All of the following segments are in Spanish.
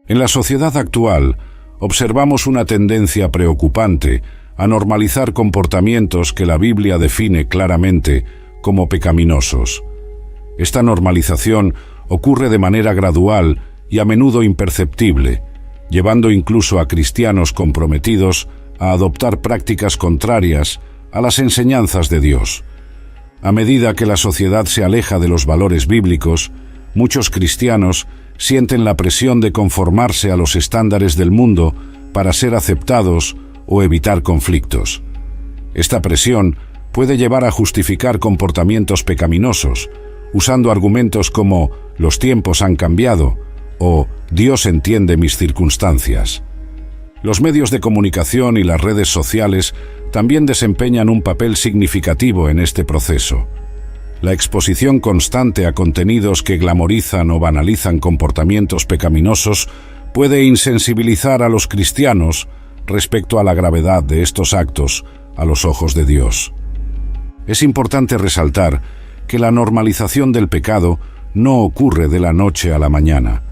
En la sociedad actual, observamos una tendencia preocupante a normalizar comportamientos que la Biblia define claramente como pecaminosos. Esta normalización ocurre de manera gradual y a menudo imperceptible, llevando incluso a cristianos comprometidos a adoptar prácticas contrarias a las enseñanzas de Dios. A medida que la sociedad se aleja de los valores bíblicos, muchos cristianos sienten la presión de conformarse a los estándares del mundo para ser aceptados o evitar conflictos. Esta presión puede llevar a justificar comportamientos pecaminosos, usando argumentos como «los tiempos han cambiado» o «Dios entiende mis circunstancias». Los medios de comunicación y las redes sociales también desempeñan un papel significativo en este proceso. La exposición constante a contenidos que glamorizan o banalizan comportamientos pecaminosos puede insensibilizar a los cristianos respecto a la gravedad de estos actos a los ojos de Dios. Es importante resaltar que la normalización del pecado no ocurre de la noche a la mañana.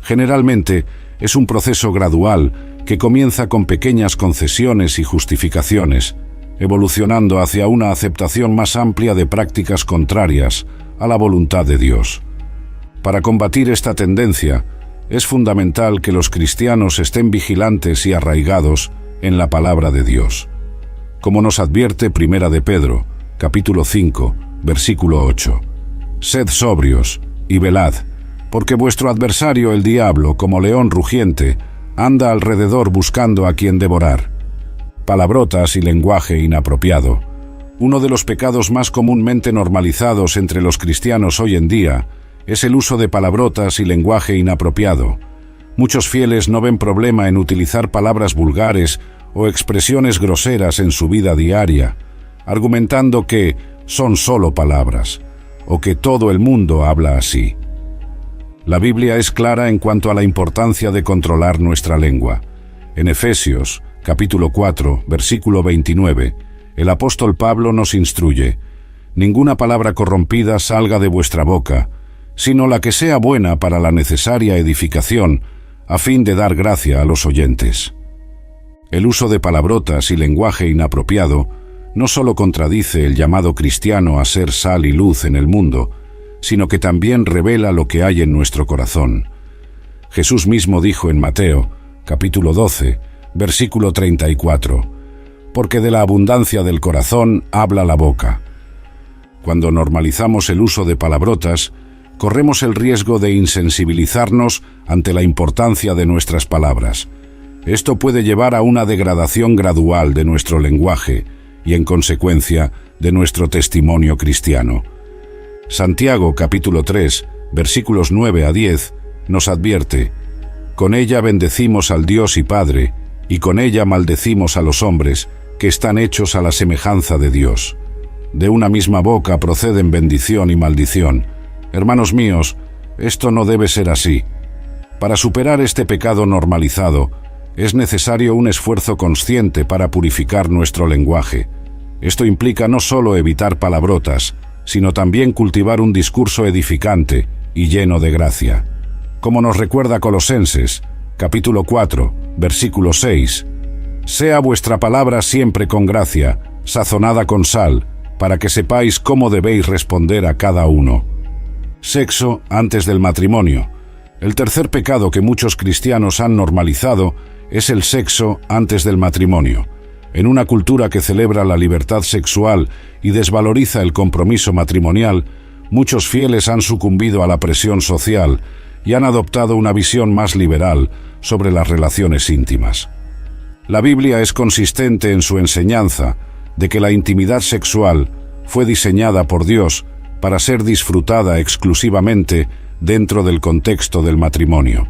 Generalmente es un proceso gradual que comienza con pequeñas concesiones y justificaciones, evolucionando hacia una aceptación más amplia de prácticas contrarias a la voluntad de Dios. Para combatir esta tendencia, es fundamental que los cristianos estén vigilantes y arraigados en la palabra de Dios. Como nos advierte Primera de Pedro, capítulo 5, versículo 8. Sed sobrios y velad, porque vuestro adversario el diablo, como león rugiente, anda alrededor buscando a quien devorar. Palabrotas y lenguaje inapropiado. Uno de los pecados más comúnmente normalizados entre los cristianos hoy en día es el uso de palabrotas y lenguaje inapropiado. Muchos fieles no ven problema en utilizar palabras vulgares o expresiones groseras en su vida diaria, argumentando que son solo palabras, o que todo el mundo habla así. La Biblia es clara en cuanto a la importancia de controlar nuestra lengua. En Efesios, capítulo 4, versículo 29, el apóstol Pablo nos instruye: «Ninguna palabra corrompida salga de vuestra boca, sino la que sea buena para la necesaria edificación, a fin de dar gracia a los oyentes». El uso de palabrotas y lenguaje inapropiado no solo contradice el llamado cristiano a ser sal y luz en el mundo, sino que también revela lo que hay en nuestro corazón. Jesús mismo dijo en Mateo, capítulo 12, versículo 34, «Porque de la abundancia del corazón habla la boca». Cuando normalizamos el uso de palabrotas, corremos el riesgo de insensibilizarnos ante la importancia de nuestras palabras. Esto puede llevar a una degradación gradual de nuestro lenguaje y, en consecuencia, de nuestro testimonio cristiano. Santiago, capítulo 3, versículos 9 a 10, nos advierte: «Con ella bendecimos al Dios y Padre, y con ella maldecimos a los hombres, que están hechos a la semejanza de Dios. De una misma boca proceden bendición y maldición». Hermanos míos, esto no debe ser así. Para superar este pecado normalizado, es necesario un esfuerzo consciente para purificar nuestro lenguaje. Esto implica no solo evitar palabrotas, sino también cultivar un discurso edificante y lleno de gracia. Como nos recuerda Colosenses, capítulo 4, versículo 6, «Sea vuestra palabra siempre con gracia, sazonada con sal, para que sepáis cómo debéis responder a cada uno». Sexo antes del matrimonio. El tercer pecado que muchos cristianos han normalizado es el sexo antes del matrimonio. En una cultura que celebra la libertad sexual y desvaloriza el compromiso matrimonial, muchos fieles han sucumbido a la presión social y han adoptado una visión más liberal sobre las relaciones íntimas. La Biblia es consistente en su enseñanza de que la intimidad sexual fue diseñada por Dios para ser disfrutada exclusivamente dentro del contexto del matrimonio.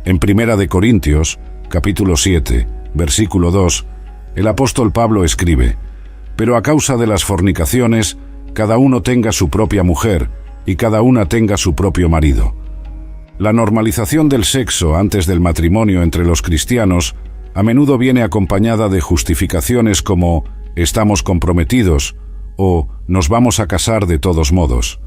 En Primera de Corintios, capítulo 7, versículo 2, el apóstol Pablo escribe: «Pero a causa de las fornicaciones, cada uno tenga su propia mujer y cada una tenga su propio marido». La normalización del sexo antes del matrimonio entre los cristianos a menudo viene acompañada de justificaciones como «estamos comprometidos» o «nos vamos a casar de todos modos».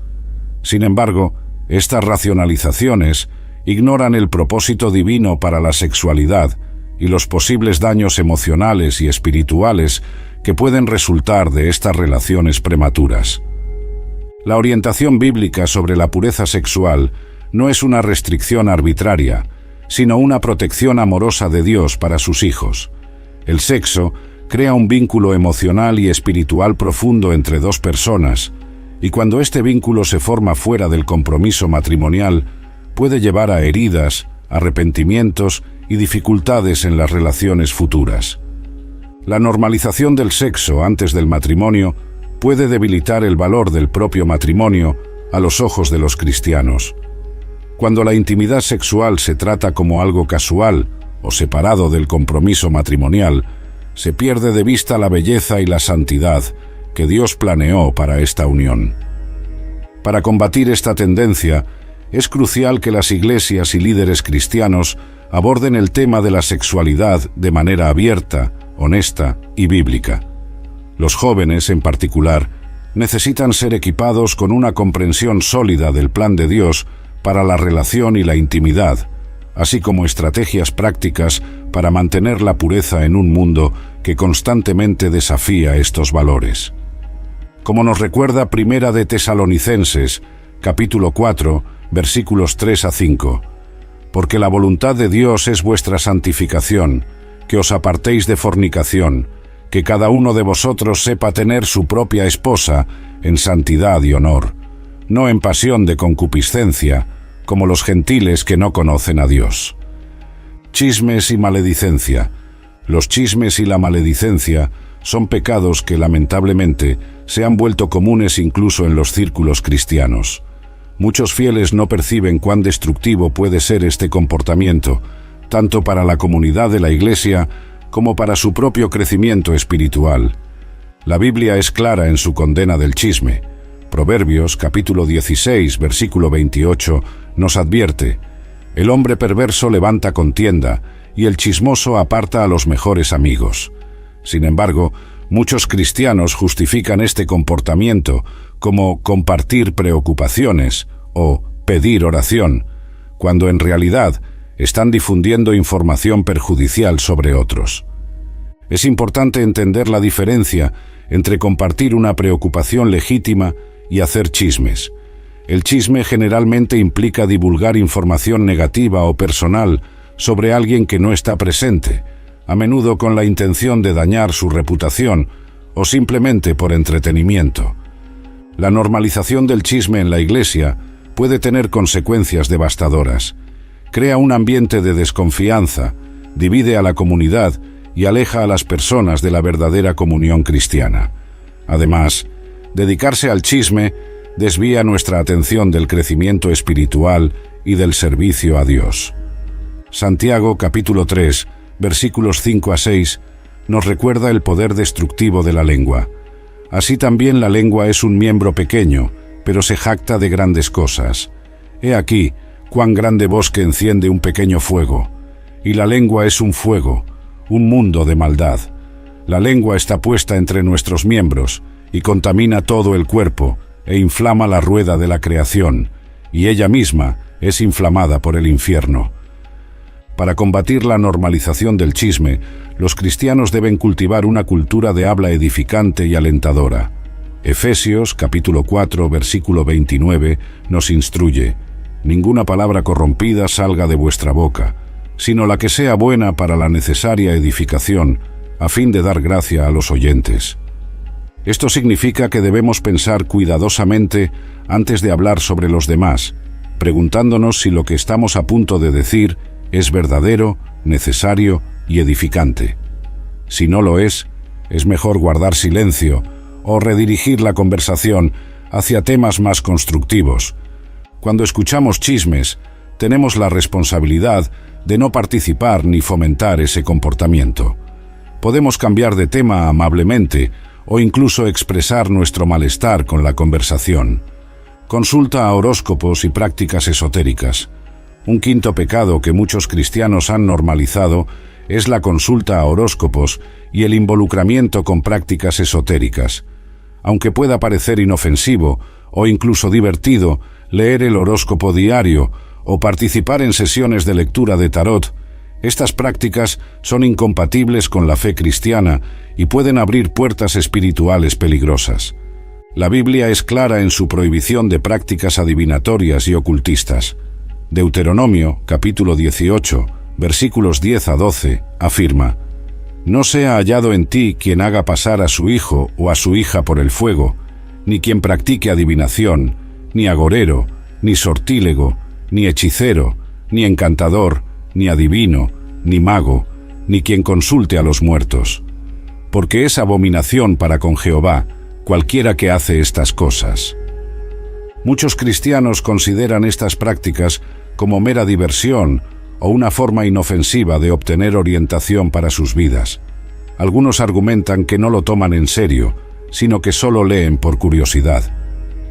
Sin embargo, estas racionalizaciones ignoran el propósito divino para la sexualidad y los posibles daños emocionales y espirituales que pueden resultar de estas relaciones prematuras. La orientación bíblica sobre la pureza sexual no es una restricción arbitraria, sino una protección amorosa de Dios para sus hijos. El sexo crea un vínculo emocional y espiritual profundo entre dos personas, y cuando este vínculo se forma fuera del compromiso matrimonial, puede llevar a heridas, arrepentimientos y dificultades en las relaciones futuras. La normalización del sexo antes del matrimonio puede debilitar el valor del propio matrimonio a los ojos de los cristianos. Cuando la intimidad sexual se trata como algo casual o separado del compromiso matrimonial, se pierde de vista la belleza y la santidad que Dios planeó para esta unión. Para combatir esta tendencia, es crucial que las iglesias y líderes cristianos aborden el tema de la sexualidad de manera abierta, honesta y bíblica. Los jóvenes, en particular, necesitan ser equipados con una comprensión sólida del plan de Dios para la relación y la intimidad, así como estrategias prácticas para mantener la pureza en un mundo que constantemente desafía estos valores. Como nos recuerda Primera de Tesalonicenses, capítulo 4, versículos 3 a 5, porque la voluntad de Dios es vuestra santificación, que os apartéis de fornicación, que cada uno de vosotros sepa tener su propia esposa en santidad y honor, no en pasión de concupiscencia, como los gentiles que no conocen a Dios. Chismes y maledicencia. Los chismes y la maledicencia son pecados que lamentablemente se han vuelto comunes incluso en los círculos cristianos. Muchos fieles no perciben cuán destructivo puede ser este comportamiento, tanto para la comunidad de la Iglesia como para su propio crecimiento espiritual. La Biblia es clara en su condena del chisme. Proverbios, capítulo 16, versículo 28, nos advierte: el hombre perverso levanta contienda, y el chismoso aparta a los mejores amigos. Sin embargo, muchos cristianos justifican este comportamiento como compartir preocupaciones o pedir oración, cuando en realidad están difundiendo información perjudicial sobre otros. Es importante entender la diferencia entre compartir una preocupación legítima y hacer chismes. El chisme generalmente implica divulgar información negativa o personal sobre alguien que no está presente, a menudo con la intención de dañar su reputación o simplemente por entretenimiento. La normalización del chisme en la Iglesia puede tener consecuencias devastadoras. Crea un ambiente de desconfianza, divide a la comunidad y aleja a las personas de la verdadera comunión cristiana. Además, dedicarse al chisme desvía nuestra atención del crecimiento espiritual y del servicio a Dios. Santiago, capítulo 3, versículos 5 a 6, nos recuerda el poder destructivo de la lengua. Así también la lengua es un miembro pequeño, pero se jacta de grandes cosas. He aquí, cuán grande bosque enciende un pequeño fuego. Y la lengua es un fuego, un mundo de maldad. La lengua está puesta entre nuestros miembros y contamina todo el cuerpo e inflama la rueda de la creación, y ella misma es inflamada por el infierno. Para combatir la normalización del chisme, los cristianos deben cultivar una cultura de habla edificante y alentadora. Efesios, capítulo 4, versículo 29, nos instruye: ninguna palabra corrompida salga de vuestra boca, sino la que sea buena para la necesaria edificación, a fin de dar gracia a los oyentes. Esto significa que debemos pensar cuidadosamente antes de hablar sobre los demás, preguntándonos si lo que estamos a punto de decir es verdadero, necesario y edificante. Si no lo es mejor guardar silencio o redirigir la conversación hacia temas más constructivos. Cuando escuchamos chismes, tenemos la responsabilidad de no participar ni fomentar ese comportamiento. Podemos cambiar de tema amablemente o incluso expresar nuestro malestar con la conversación. Consulta a horóscopos y prácticas esotéricas. Un quinto pecado que muchos cristianos han normalizado es la consulta a horóscopos y el involucramiento con prácticas esotéricas. Aunque pueda parecer inofensivo o incluso divertido leer el horóscopo diario o participar en sesiones de lectura de tarot, estas prácticas son incompatibles con la fe cristiana y pueden abrir puertas espirituales peligrosas. La Biblia es clara en su prohibición de prácticas adivinatorias y ocultistas. Deuteronomio, capítulo 18, versículos 10 a 12, afirma: «No sea hallado en ti quien haga pasar a su hijo o a su hija por el fuego, ni quien practique adivinación, ni agorero, ni sortílego, ni hechicero, ni encantador, ni adivino, ni mago, ni quien consulte a los muertos. Porque es abominación para con Jehová cualquiera que hace estas cosas». Muchos cristianos consideran estas prácticas como mera diversión o una forma inofensiva de obtener orientación para sus vidas. Algunos argumentan que no lo toman en serio, sino que solo leen por curiosidad.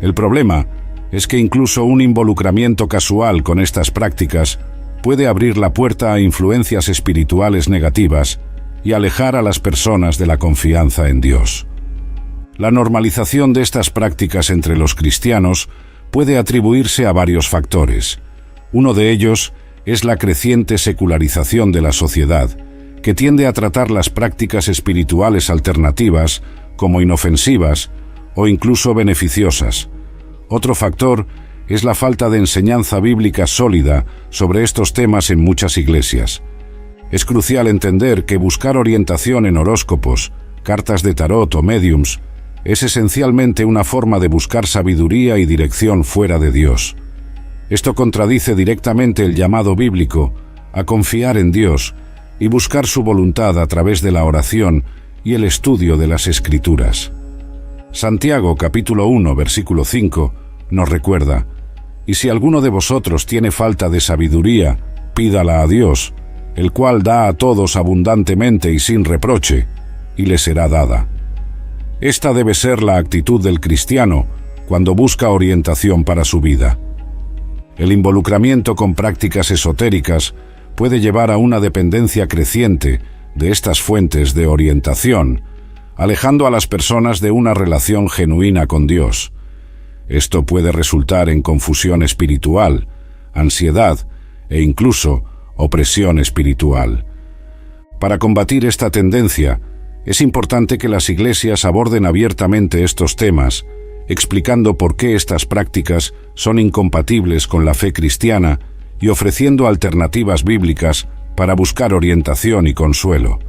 El problema es que incluso un involucramiento casual con estas prácticas puede abrir la puerta a influencias espirituales negativas y alejar a las personas de la confianza en Dios. La normalización de estas prácticas entre los cristianos puede atribuirse a varios factores. Uno de ellos es la creciente secularización de la sociedad, que tiende a tratar las prácticas espirituales alternativas como inofensivas o incluso beneficiosas. Otro factor es la falta de enseñanza bíblica sólida sobre estos temas en muchas iglesias. Es crucial entender que buscar orientación en horóscopos, cartas de tarot o médiums es esencialmente una forma de buscar sabiduría y dirección fuera de Dios. Esto contradice directamente el llamado bíblico a confiar en Dios y buscar su voluntad a través de la oración y el estudio de las Escrituras. Santiago capítulo 1 versículo 5 nos recuerda: «Y si alguno de vosotros tiene falta de sabiduría, pídala a Dios, el cual da a todos abundantemente y sin reproche, y le será dada». Esta debe ser la actitud del cristiano cuando busca orientación para su vida. El involucramiento con prácticas esotéricas puede llevar a una dependencia creciente de estas fuentes de orientación, alejando a las personas de una relación genuina con Dios. Esto puede resultar en confusión espiritual, ansiedad e incluso opresión espiritual. Para combatir esta tendencia, es importante que las iglesias aborden abiertamente estos temas, explicando por qué estas prácticas son incompatibles con la fe cristiana y ofreciendo alternativas bíblicas para buscar orientación y consuelo.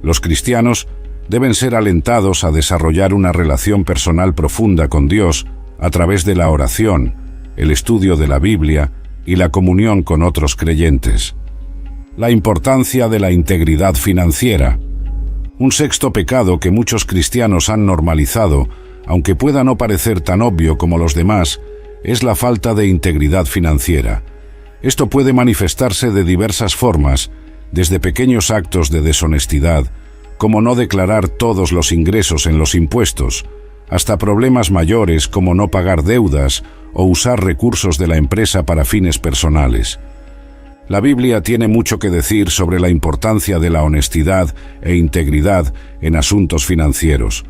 Los cristianos deben ser alentados a desarrollar una relación personal profunda con Dios a través de la oración, el estudio de la Biblia y la comunión con otros creyentes. La importancia de la integridad financiera. Un sexto pecado que muchos cristianos han normalizado, aunque pueda no parecer tan obvio como los demás, es la falta de integridad financiera. Esto puede manifestarse de diversas formas, desde pequeños actos de deshonestidad, como no declarar todos los ingresos en los impuestos, hasta problemas mayores como no pagar deudas o usar recursos de la empresa para fines personales. La Biblia tiene mucho que decir sobre la importancia de la honestidad e integridad en asuntos financieros.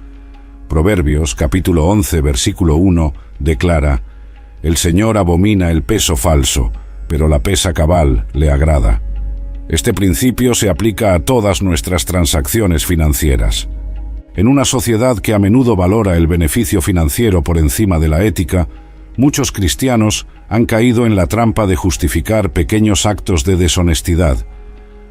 Proverbios, capítulo 11, versículo 1, declara: «El Señor abomina el peso falso, pero la pesa cabal le agrada». Este principio se aplica a todas nuestras transacciones financieras. En una sociedad que a menudo valora el beneficio financiero por encima de la ética, muchos cristianos han caído en la trampa de justificar pequeños actos de deshonestidad.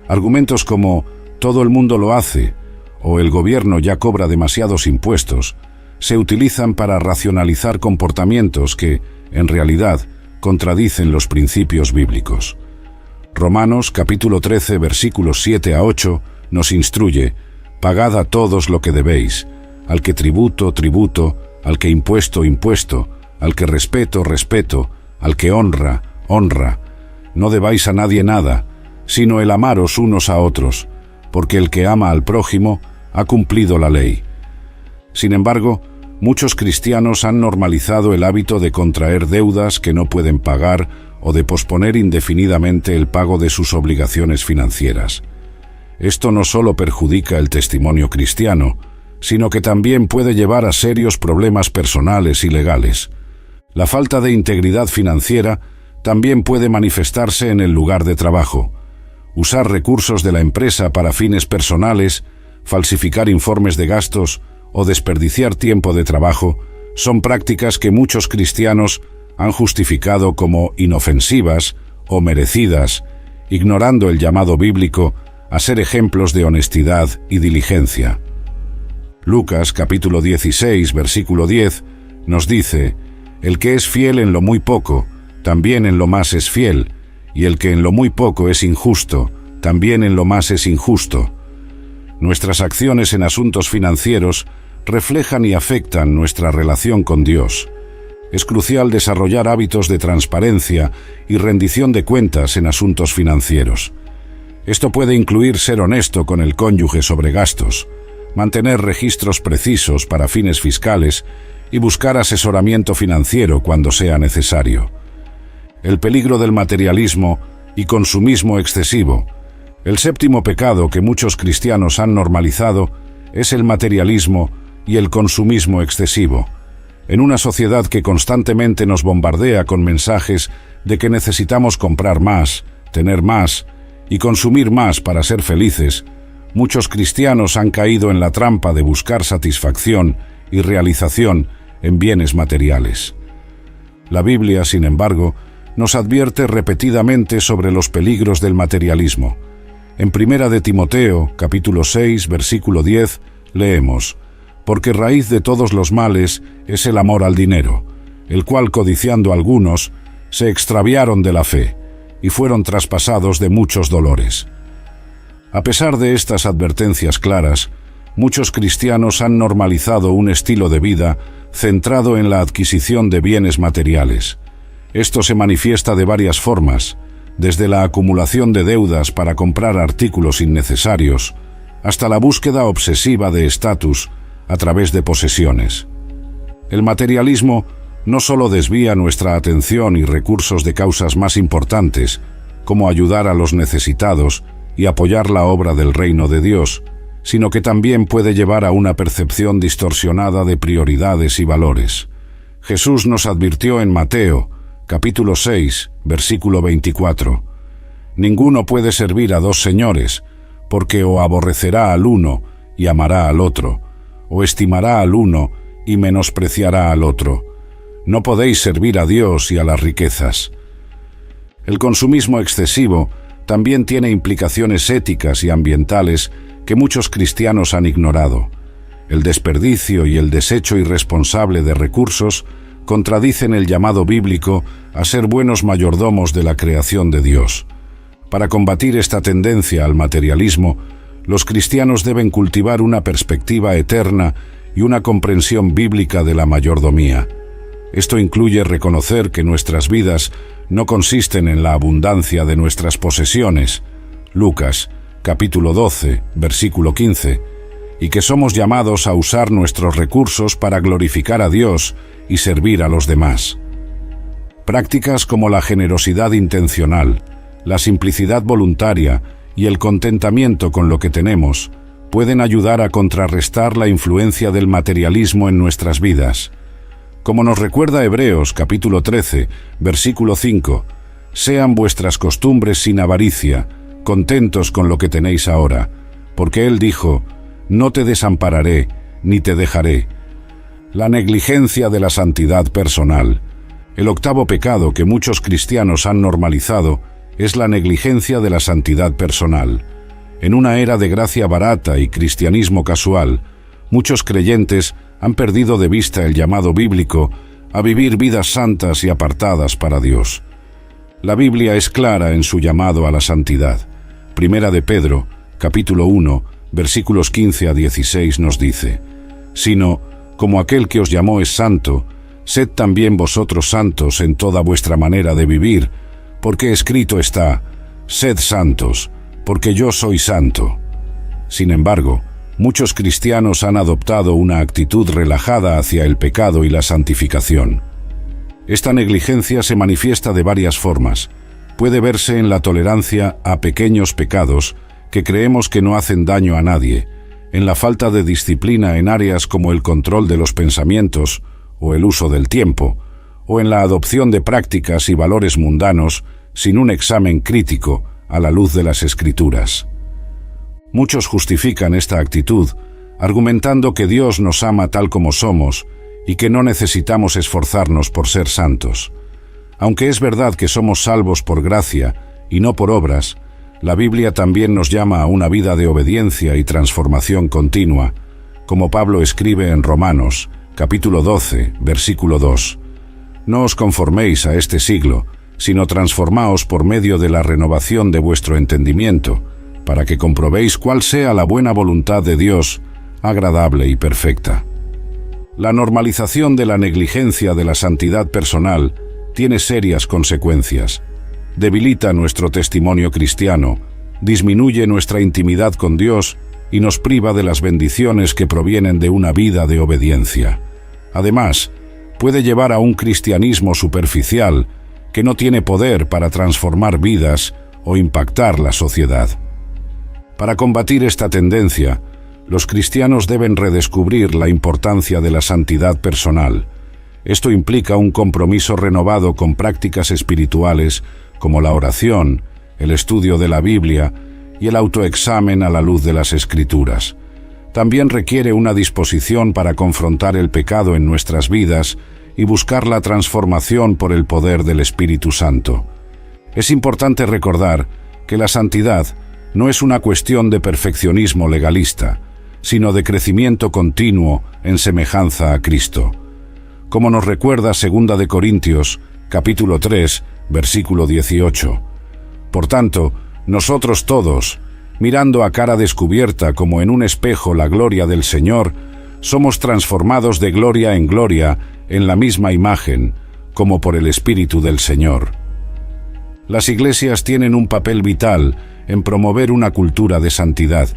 Argumentos como «todo el mundo lo hace» o «el gobierno ya cobra demasiados impuestos» se utilizan para racionalizar comportamientos que, en realidad, contradicen los principios bíblicos. Romanos capítulo 13 versículos 7 a 8 nos instruye: «Pagad a todos lo que debéis, al que tributo, tributo, al que impuesto, impuesto, al que respeto, respeto, al que honra, honra. No debáis a nadie nada, sino el amaros unos a otros, porque el que ama al prójimo ha cumplido la ley». Sin embargo, muchos cristianos han normalizado el hábito de contraer deudas que no pueden pagar o de posponer indefinidamente el pago de sus obligaciones financieras. Esto no solo perjudica el testimonio cristiano, sino que también puede llevar a serios problemas personales y legales. La falta de integridad financiera también puede manifestarse en el lugar de trabajo. Usar recursos de la empresa para fines personales, falsificar informes de gastos o desperdiciar tiempo de trabajo son prácticas que muchos cristianos han justificado como inofensivas o merecidas, ignorando el llamado bíblico a ser ejemplos de honestidad y diligencia. Lucas capítulo 16, versículo 10, nos dice: «El que es fiel en lo muy poco, también en lo más es fiel, y el que en lo muy poco es injusto, también en lo más es injusto». Nuestras acciones en asuntos financieros reflejan y afectan nuestra relación con Dios. Es crucial desarrollar hábitos de transparencia y rendición de cuentas en asuntos financieros. Esto puede incluir ser honesto con el cónyuge sobre gastos, mantener registros precisos para fines fiscales y buscar asesoramiento financiero cuando sea necesario. El peligro del materialismo y consumismo excesivo. El séptimo pecado que muchos cristianos han normalizado es el materialismo y el consumismo excesivo. En una sociedad que constantemente nos bombardea con mensajes de que necesitamos comprar más, tener más y consumir más para ser felices, muchos cristianos han caído en la trampa de buscar satisfacción y realización en bienes materiales. La Biblia, sin embargo, nos advierte repetidamente sobre los peligros del materialismo. En 1 de Timoteo, capítulo 6, versículo 10, leemos: «Porque raíz de todos los males es el amor al dinero, el cual codiciando algunos, se extraviaron de la fe, y fueron traspasados de muchos dolores». A pesar de estas advertencias claras, muchos cristianos han normalizado un estilo de vida centrado en la adquisición de bienes materiales. Esto se manifiesta de varias formas, desde la acumulación de deudas para comprar artículos innecesarios, hasta la búsqueda obsesiva de estatus a través de posesiones. El materialismo no solo desvía nuestra atención y recursos de causas más importantes, como ayudar a los necesitados y apoyar la obra del reino de Dios, sino que también puede llevar a una percepción distorsionada de prioridades y valores. Jesús nos advirtió en Mateo, capítulo 6, versículo 24: «Ninguno puede servir a dos señores, porque o aborrecerá al uno y amará al otro, o estimará al uno y menospreciará al otro. No podéis servir a Dios y a las riquezas». El consumismo excesivo también tiene implicaciones éticas y ambientales que muchos cristianos han ignorado. El desperdicio y el desecho irresponsable de recursos contradicen el llamado bíblico a ser buenos mayordomos de la creación de Dios. Para combatir esta tendencia al materialismo, los cristianos deben cultivar una perspectiva eterna y una comprensión bíblica de la mayordomía. Esto incluye reconocer que nuestras vidas no consisten en la abundancia de nuestras posesiones, Lucas, capítulo 12, versículo 15, y que somos llamados a usar nuestros recursos para glorificar a Dios y servir a los demás. Prácticas como la generosidad intencional, la simplicidad voluntaria y el contentamiento con lo que tenemos pueden ayudar a contrarrestar la influencia del materialismo en nuestras vidas. Como nos recuerda Hebreos capítulo 13, versículo 5, «Sean vuestras costumbres sin avaricia, contentos con lo que tenéis ahora, porque Él dijo, no te desampararé, ni te dejaré». La negligencia de la santidad personal. El octavo pecado que muchos cristianos han normalizado es la negligencia de la santidad personal. En una era de gracia barata y cristianismo casual, muchos creyentes han perdido de vista el llamado bíblico a vivir vidas santas y apartadas para Dios. La Biblia es clara en su llamado a la santidad. Primera de Pedro, capítulo 1, versículos 15 a 16 nos dice: «Sino, como aquel que os llamó es santo, sed también vosotros santos en toda vuestra manera de vivir, porque escrito está, sed santos, porque yo soy santo». Sin embargo, muchos cristianos han adoptado una actitud relajada hacia el pecado y la santificación. Esta negligencia se manifiesta de varias formas. Puede verse en la tolerancia a pequeños pecados que creemos que no hacen daño a nadie, en la falta de disciplina en áreas como el control de los pensamientos o el uso del tiempo, o en la adopción de prácticas y valores mundanos sin un examen crítico a la luz de las Escrituras. Muchos justifican esta actitud argumentando que Dios nos ama tal como somos y que no necesitamos esforzarnos por ser santos. Aunque es verdad que somos salvos por gracia y no por obras, la Biblia también nos llama a una vida de obediencia y transformación continua, como Pablo escribe en Romanos, capítulo 12, versículo 2. No os conforméis a este siglo, sino transformaos por medio de la renovación de vuestro entendimiento, para que comprobéis cuál sea la buena voluntad de Dios, agradable y perfecta. La normalización de la negligencia de la santidad personal tiene serias consecuencias. Debilita nuestro testimonio cristiano, disminuye nuestra intimidad con Dios y nos priva de las bendiciones que provienen de una vida de obediencia. Además, puede llevar a un cristianismo superficial que no tiene poder para transformar vidas o impactar la sociedad. Para combatir esta tendencia, los cristianos deben redescubrir la importancia de la santidad personal. Esto implica un compromiso renovado con prácticas espirituales como la oración, el estudio de la Biblia y el autoexamen a la luz de las Escrituras. También requiere una disposición para confrontar el pecado en nuestras vidas y buscar la transformación por el poder del Espíritu Santo. Es importante recordar que la santidad no es una cuestión de perfeccionismo legalista, sino de crecimiento continuo en semejanza a Cristo. Como nos recuerda 2 Corintios, capítulo 3, versículo 18. Por tanto, nosotros todos, mirando a cara descubierta como en un espejo la gloria del Señor, somos transformados de gloria en gloria en la misma imagen, como por el Espíritu del Señor. Las iglesias tienen un papel vital en promover una cultura de santidad.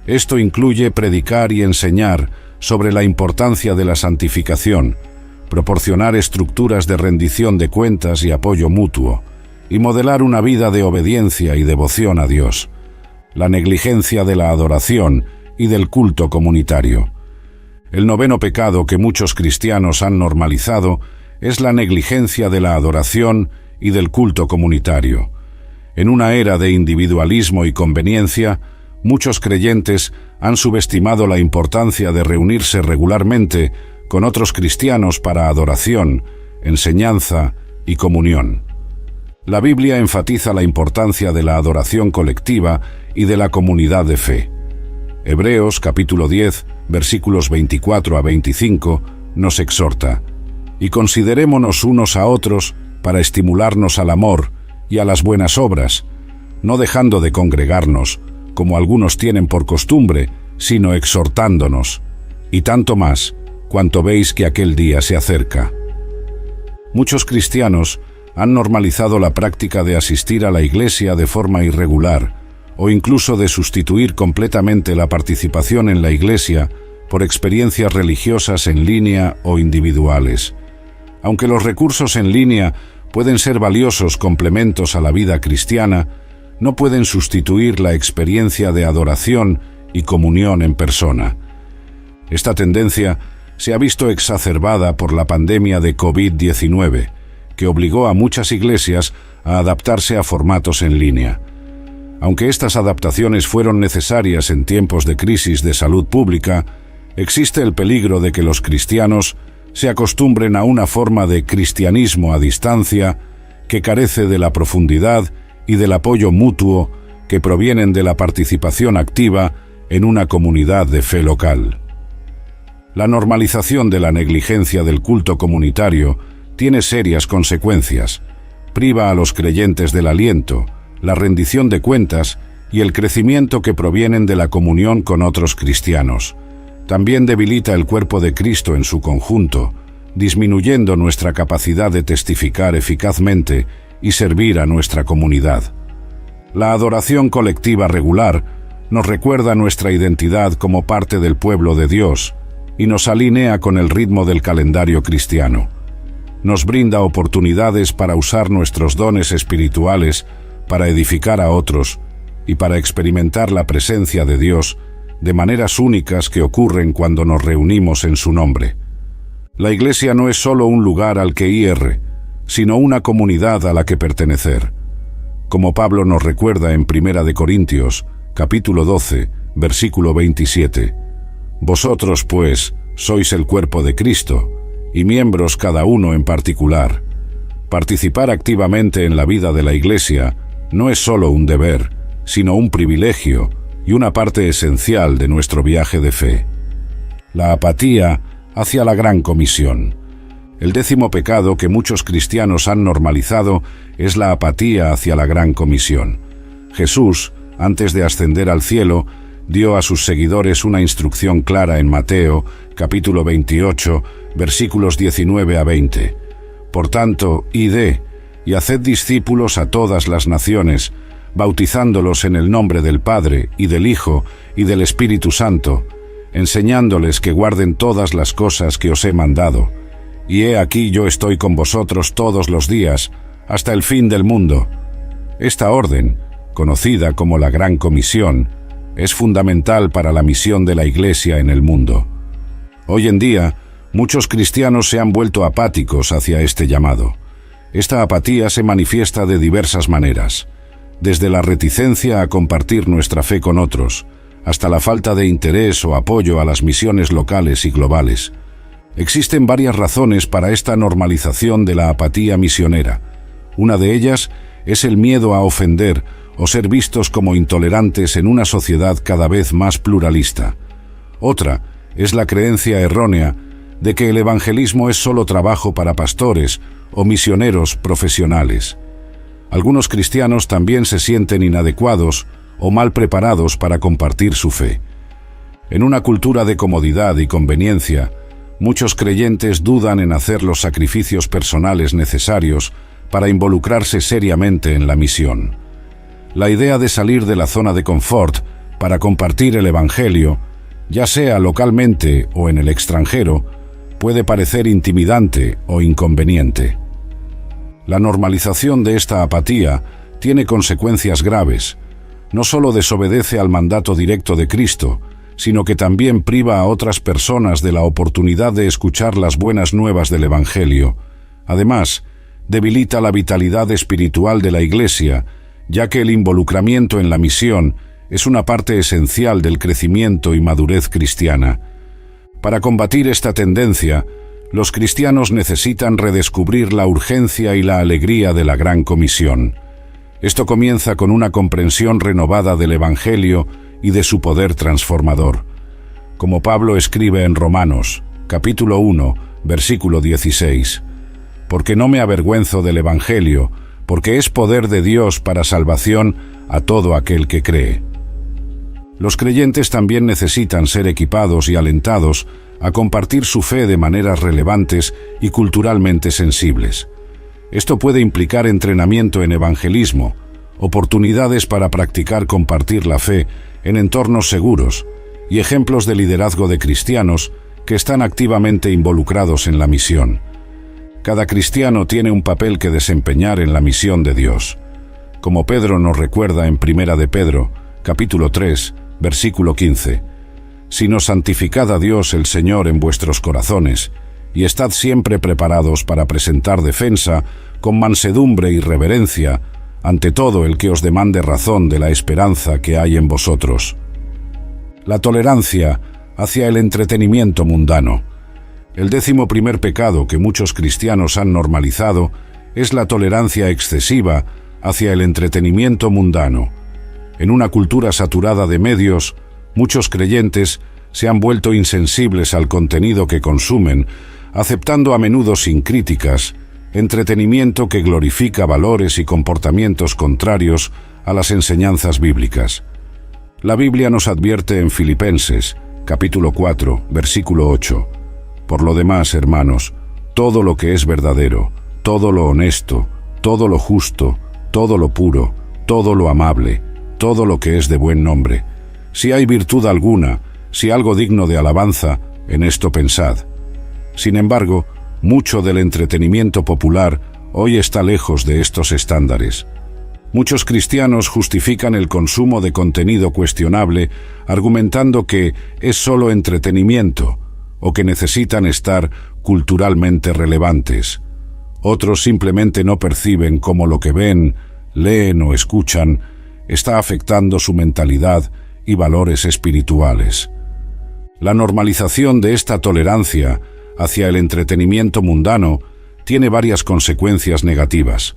Esto incluye predicar y enseñar sobre la importancia de la santificación, proporcionar estructuras de rendición de cuentas y apoyo mutuo, y modelar una vida de obediencia y devoción a Dios. La negligencia de la adoración y del culto comunitario. El noveno pecado que muchos cristianos han normalizado es la negligencia de la adoración y del culto comunitario. En una era de individualismo y conveniencia, muchos creyentes han subestimado la importancia de reunirse regularmente con otros cristianos para adoración, enseñanza y comunión. La Biblia enfatiza la importancia de la adoración colectiva y de la comunidad de fe. Hebreos capítulo 10, versículos 24 a 25, nos exhorta: y considerémonos unos a otros para estimularnos al amor y a las buenas obras, no dejando de congregarnos, como algunos tienen por costumbre, sino exhortándonos, y tanto más, cuanto veis que aquel día se acerca. Muchos cristianos han normalizado la práctica de asistir a la iglesia de forma irregular, o incluso de sustituir completamente la participación en la iglesia por experiencias religiosas en línea o individuales. Aunque los recursos en línea pueden ser valiosos complementos a la vida cristiana, no pueden sustituir la experiencia de adoración y comunión en persona. Esta tendencia se ha visto exacerbada por la pandemia de COVID-19, que obligó a muchas iglesias a adaptarse a formatos en línea. Aunque estas adaptaciones fueron necesarias en tiempos de crisis de salud pública, existe el peligro de que los cristianos se acostumbren a una forma de cristianismo a distancia que carece de la profundidad y del apoyo mutuo que provienen de la participación activa en una comunidad de fe local. La normalización de la negligencia del culto comunitario tiene serias consecuencias. Priva a los creyentes del aliento, la rendición de cuentas y el crecimiento que provienen de la comunión con otros cristianos. También debilita el cuerpo de Cristo en su conjunto, disminuyendo nuestra capacidad de testificar eficazmente y servir a nuestra comunidad. La adoración colectiva regular nos recuerda nuestra identidad como parte del pueblo de Dios y nos alinea con el ritmo del calendario cristiano. Nos brinda oportunidades para usar nuestros dones espirituales para edificar a otros y para experimentar la presencia de Dios de maneras únicas que ocurren cuando nos reunimos en su nombre. La Iglesia no es solo un lugar al que ir, sino una comunidad a la que pertenecer. Como Pablo nos recuerda en 1 Corintios, capítulo 12, versículo 27. Vosotros, pues, sois el cuerpo de Cristo, y miembros cada uno en particular. Participar activamente en la vida de la Iglesia no es solo un deber, sino un privilegio y una parte esencial de nuestro viaje de fe. La apatía hacia la Gran Comisión. El 10º pecado que muchos cristianos han normalizado es la apatía hacia la Gran Comisión. Jesús, antes de ascender al cielo, dio a sus seguidores una instrucción clara en Mateo, capítulo 28, versículos 19 a 20. Por tanto, id y haced discípulos a todas las naciones, bautizándolos en el nombre del Padre, y del Hijo, y del Espíritu Santo, enseñándoles que guarden todas las cosas que os he mandado. Y he aquí yo estoy con vosotros todos los días, hasta el fin del mundo. Esta orden, conocida como la Gran Comisión, es fundamental para la misión de la Iglesia en el mundo. Hoy en día, muchos cristianos se han vuelto apáticos hacia este llamado. Esta apatía se manifiesta de diversas maneras, desde la reticencia a compartir nuestra fe con otros, hasta la falta de interés o apoyo a las misiones locales y globales. Existen varias razones para esta normalización de la apatía misionera. Una de ellas es el miedo a ofender o ser vistos como intolerantes en una sociedad cada vez más pluralista. Otra es la creencia errónea de que el evangelismo es solo trabajo para pastores o misioneros profesionales. Algunos cristianos también se sienten inadecuados o mal preparados para compartir su fe. En una cultura de comodidad y conveniencia, muchos creyentes dudan en hacer los sacrificios personales necesarios para involucrarse seriamente en la misión. La idea de salir de la zona de confort para compartir el Evangelio, ya sea localmente o en el extranjero, puede parecer intimidante o inconveniente. La normalización de esta apatía tiene consecuencias graves. No solo desobedece al mandato directo de Cristo, sino que también priva a otras personas de la oportunidad de escuchar las buenas nuevas del Evangelio. Además, debilita la vitalidad espiritual de la Iglesia, ya que el involucramiento en la misión es una parte esencial del crecimiento y madurez cristiana. Para combatir esta tendencia, los cristianos necesitan redescubrir la urgencia y la alegría de la Gran Comisión. Esto comienza con una comprensión renovada del Evangelio y de su poder transformador. Como Pablo escribe en Romanos, capítulo 1, versículo 16, «Porque no me avergüenzo del Evangelio, porque es poder de Dios para salvación a todo aquel que cree». Los creyentes también necesitan ser equipados y alentados a compartir su fe de maneras relevantes y culturalmente sensibles. Esto puede implicar entrenamiento en evangelismo, oportunidades para practicar compartir la fe en entornos seguros y ejemplos de liderazgo de cristianos que están activamente involucrados en la misión. Cada cristiano tiene un papel que desempeñar en la misión de Dios. Como Pedro nos recuerda en 1 de Pedro, capítulo 3, versículo 15, «Sino santificad a Dios el Señor en vuestros corazones, y estad siempre preparados para presentar defensa con mansedumbre y reverencia ante todo el que os demande razón de la esperanza que hay en vosotros». La tolerancia hacia el entretenimiento mundano. El 11º pecado que muchos cristianos han normalizado es la tolerancia excesiva hacia el entretenimiento mundano. En una cultura saturada de medios, muchos creyentes se han vuelto insensibles al contenido que consumen, aceptando a menudo sin críticas entretenimiento que glorifica valores y comportamientos contrarios a las enseñanzas bíblicas. La Biblia nos advierte en Filipenses, capítulo 4, versículo 8, «Por lo demás, hermanos, todo lo que es verdadero, todo lo honesto, todo lo justo, todo lo puro, todo lo amable, todo lo que es de buen nombre. Si hay virtud alguna, si algo digno de alabanza, en esto pensad». Sin embargo, mucho del entretenimiento popular hoy está lejos de estos estándares. Muchos cristianos justifican el consumo de contenido cuestionable argumentando que es solo entretenimiento o que necesitan estar culturalmente relevantes. Otros simplemente no perciben cómo lo que ven, leen o escuchan está afectando su mentalidad y valores espirituales. La normalización de esta tolerancia hacia el entretenimiento mundano tiene varias consecuencias negativas.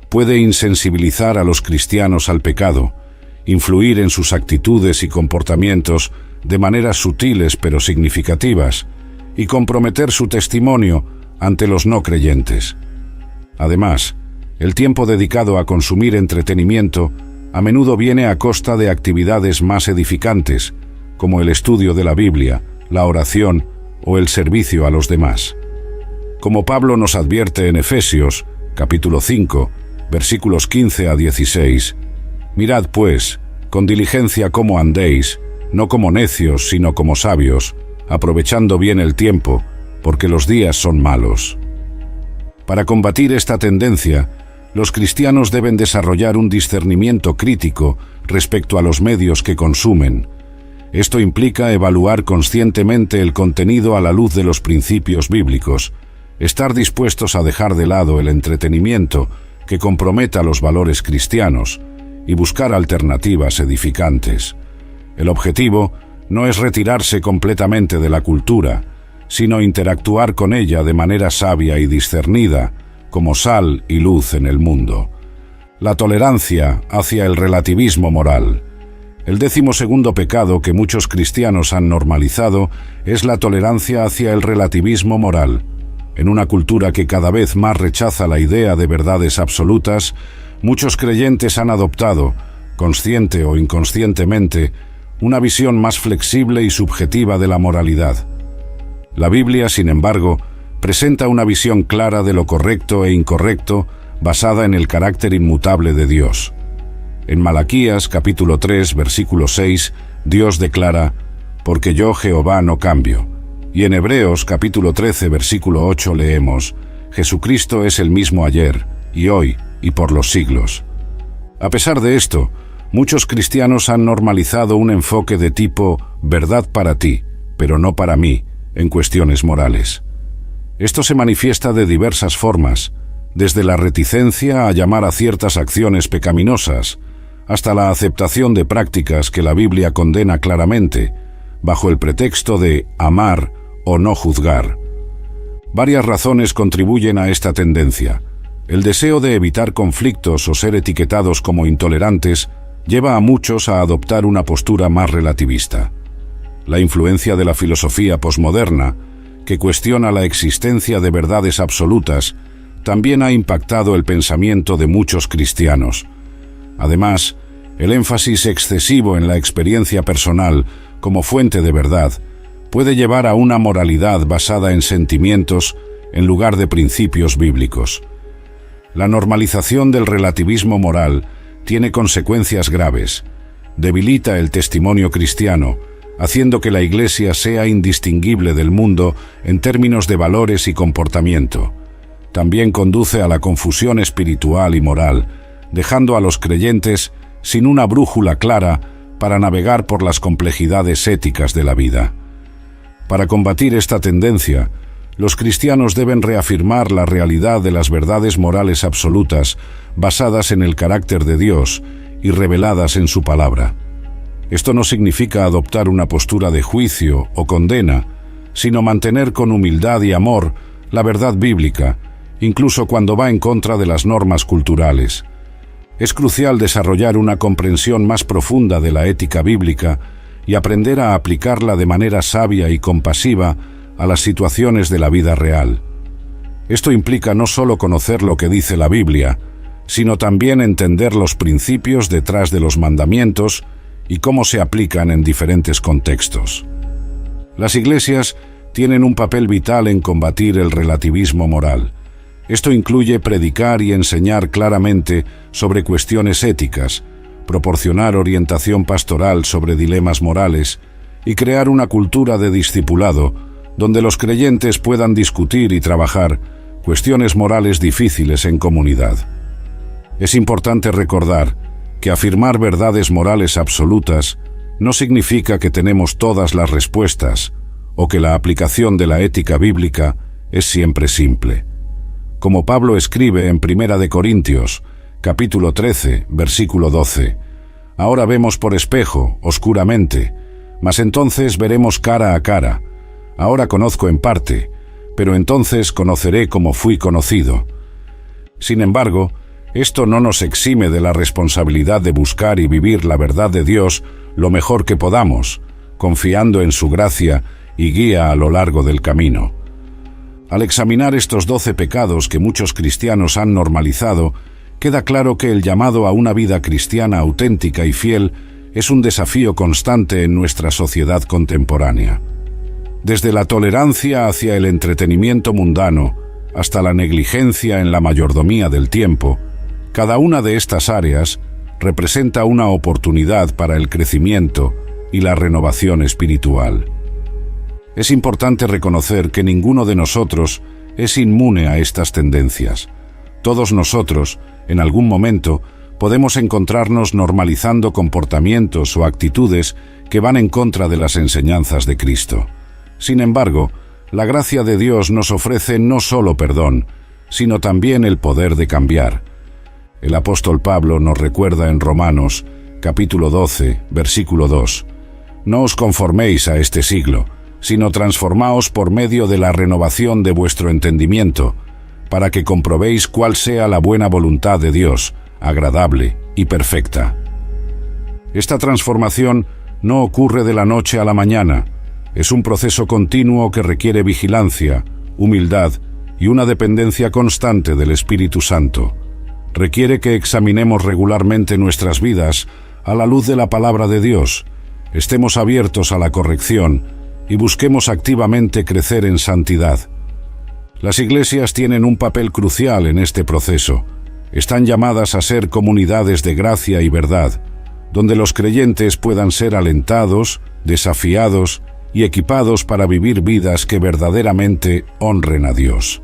Puede insensibilizar a los cristianos al pecado, influir en sus actitudes y comportamientos de maneras sutiles pero significativas, y comprometer su testimonio ante los no creyentes. Además, el tiempo dedicado a consumir entretenimiento a menudo viene a costa de actividades más edificantes, como el estudio de la Biblia, la oración o el servicio a los demás. Como Pablo nos advierte en Efesios, capítulo 5, versículos 15 a 16, «Mirad, pues, con diligencia cómo andéis, no como necios, sino como sabios, aprovechando bien el tiempo, porque los días son malos». Para combatir esta tendencia, los cristianos deben desarrollar un discernimiento crítico respecto a los medios que consumen. Esto implica evaluar conscientemente el contenido a la luz de los principios bíblicos, estar dispuestos a dejar de lado el entretenimiento que comprometa los valores cristianos y buscar alternativas edificantes. El objetivo no es retirarse completamente de la cultura, sino interactuar con ella de manera sabia y discernida, como sal y luz en el mundo. La tolerancia hacia el relativismo moral. El 12º pecado que muchos cristianos han normalizado es la tolerancia hacia el relativismo moral. En una cultura que cada vez más rechaza la idea de verdades absolutas, muchos creyentes han adoptado, consciente o inconscientemente, una visión más flexible y subjetiva de la moralidad. La Biblia, sin embargo, presenta una visión clara de lo correcto e incorrecto basada en el carácter inmutable de Dios. En Malaquías, capítulo 3, versículo 6, Dios declara, «Porque yo, Jehová, no cambio». Y en Hebreos, capítulo 13, versículo 8, leemos, «Jesucristo es el mismo ayer, y hoy, y por los siglos». A pesar de esto, muchos cristianos han normalizado un enfoque de tipo «verdad para ti, pero no para mí», en cuestiones morales. Esto se manifiesta de diversas formas, desde la reticencia a llamar a ciertas acciones pecaminosas, hasta la aceptación de prácticas que la Biblia condena claramente, bajo el pretexto de amar o no juzgar. Varias razones contribuyen a esta tendencia. El deseo de evitar conflictos o ser etiquetados como intolerantes lleva a muchos a adoptar una postura más relativista. La influencia de la filosofía posmoderna, que cuestiona la existencia de verdades absolutas, también ha impactado el pensamiento de muchos cristianos. Además, el énfasis excesivo en la experiencia personal como fuente de verdad puede llevar a una moralidad basada en sentimientos en lugar de principios bíblicos. La normalización del relativismo moral tiene consecuencias graves. Debilita el testimonio cristiano, haciendo que la Iglesia sea indistinguible del mundo en términos de valores y comportamiento. También conduce a la confusión espiritual y moral, dejando a los creyentes sin una brújula clara para navegar por las complejidades éticas de la vida. Para combatir esta tendencia, los cristianos deben reafirmar la realidad de las verdades morales absolutas basadas en el carácter de Dios y reveladas en su palabra. Esto no significa adoptar una postura de juicio o condena, sino mantener con humildad y amor la verdad bíblica, incluso cuando va en contra de las normas culturales. Es crucial desarrollar una comprensión más profunda de la ética bíblica y aprender a aplicarla de manera sabia y compasiva a las situaciones de la vida real. Esto implica no solo conocer lo que dice la Biblia, sino también entender los principios detrás de los mandamientos y cómo se aplican en diferentes contextos. Las iglesias tienen un papel vital en combatir el relativismo moral. Esto incluye predicar y enseñar claramente sobre cuestiones éticas, proporcionar orientación pastoral sobre dilemas morales y crear una cultura de discipulado donde los creyentes puedan discutir y trabajar cuestiones morales difíciles en comunidad. Es importante recordar que afirmar verdades morales absolutas no significa que tenemos todas las respuestas o que la aplicación de la ética bíblica es siempre simple. Como Pablo escribe en 1 Corintios, capítulo 13, versículo 12, «Ahora vemos por espejo, oscuramente, mas entonces veremos cara a cara. Ahora conozco en parte, pero entonces conoceré como fui conocido». Sin embargo, esto no nos exime de la responsabilidad de buscar y vivir la verdad de Dios lo mejor que podamos, confiando en su gracia y guía a lo largo del camino. Al examinar estos 12 pecados que muchos cristianos han normalizado, queda claro que el llamado a una vida cristiana auténtica y fiel es un desafío constante en nuestra sociedad contemporánea. Desde la tolerancia hacia el entretenimiento mundano hasta la negligencia en la mayordomía del tiempo, cada una de estas áreas representa una oportunidad para el crecimiento y la renovación espiritual. Es importante reconocer que ninguno de nosotros es inmune a estas tendencias. Todos nosotros, en algún momento, podemos encontrarnos normalizando comportamientos o actitudes que van en contra de las enseñanzas de Cristo. Sin embargo, la gracia de Dios nos ofrece no solo perdón, sino también el poder de cambiar. El apóstol Pablo nos recuerda en Romanos, capítulo 12, versículo 2, «No os conforméis a este siglo, sino transformaos por medio de la renovación de vuestro entendimiento, para que comprobéis cuál sea la buena voluntad de Dios, agradable y perfecta». Esta transformación no ocurre de la noche a la mañana. Es un proceso continuo que requiere vigilancia, humildad y una dependencia constante del Espíritu Santo. Requiere que examinemos regularmente nuestras vidas a la luz de la palabra de Dios, estemos abiertos a la corrección y busquemos activamente crecer en santidad. Las iglesias tienen un papel crucial en este proceso. Están llamadas a ser comunidades de gracia y verdad, donde los creyentes puedan ser alentados, desafiados y equipados para vivir vidas que verdaderamente honren a Dios.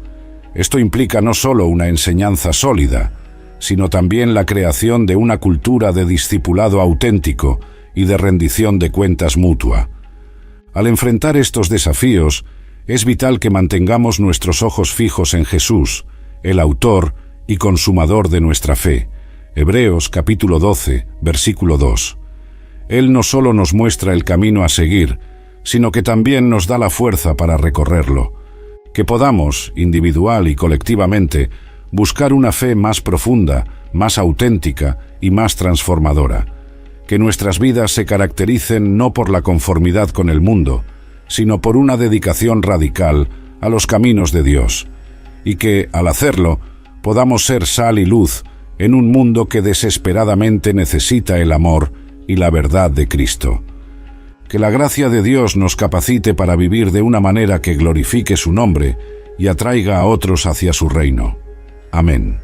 Esto implica no solo una enseñanza sólida, sino también la creación de una cultura de discipulado auténtico y de rendición de cuentas mutua. Al enfrentar estos desafíos, es vital que mantengamos nuestros ojos fijos en Jesús, el autor y consumador de nuestra fe. Hebreos capítulo 12, versículo 2. Él no solo nos muestra el camino a seguir, sino que también nos da la fuerza para recorrerlo. Que podamos, individual y colectivamente, buscar una fe más profunda, más auténtica y más transformadora. Que nuestras vidas se caractericen no por la conformidad con el mundo, sino por una dedicación radical a los caminos de Dios, y que, al hacerlo, podamos ser sal y luz en un mundo que desesperadamente necesita el amor y la verdad de Cristo. Que la gracia de Dios nos capacite para vivir de una manera que glorifique su nombre y atraiga a otros hacia su reino. Amén.